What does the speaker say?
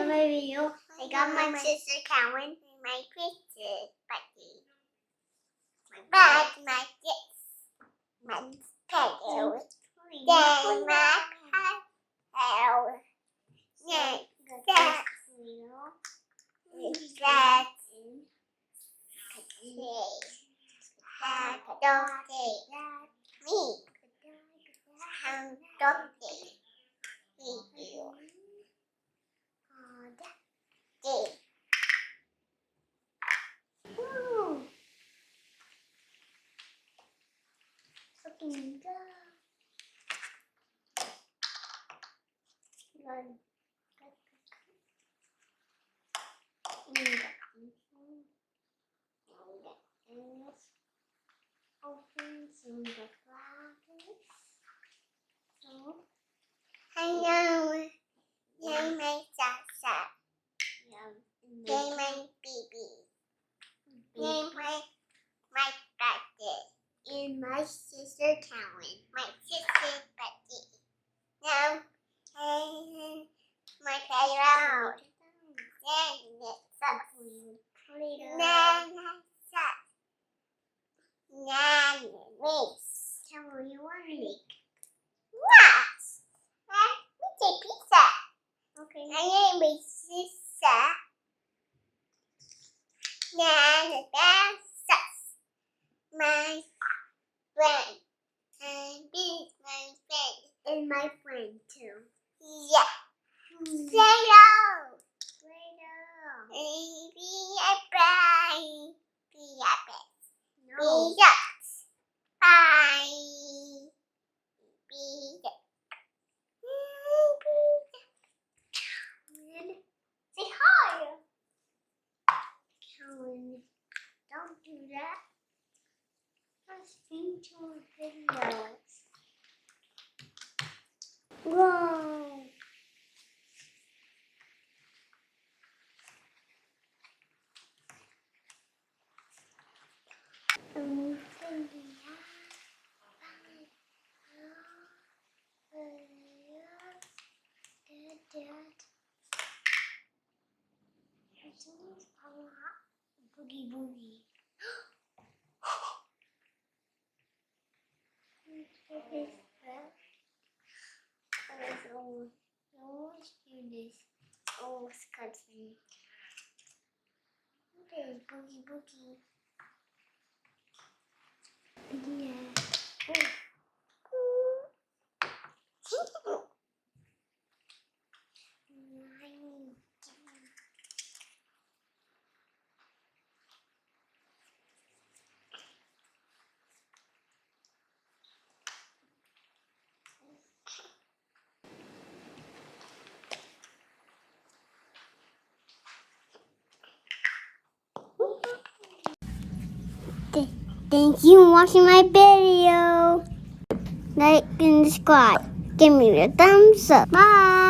my video. I got my sister Cowan and my princess Becky. My bag, my gifts, my pedal, then my paddle. Next, that, open some the flowers. So, hello, yay my Sasa, yay my baby, yay my brother, and my sister Cowan, my sister Becky. Now, my playground. Tell me you want to make. What? We take pizza. Okay. My name is Sister. My friend. And this is my friend. And my friend too. Yeah. Say hello. Be a bye. Be a bit. No. Be ducks. Bye. Be ducks. Say hi. Cowan, don't do that. Let's sing to our videos. Whoa. Boogie boogie. Let's do this. Oh, it's cutting. Okay, boogie boogie. Yeah. Thank you for watching my video. Like and subscribe. Give me a thumbs up. Bye.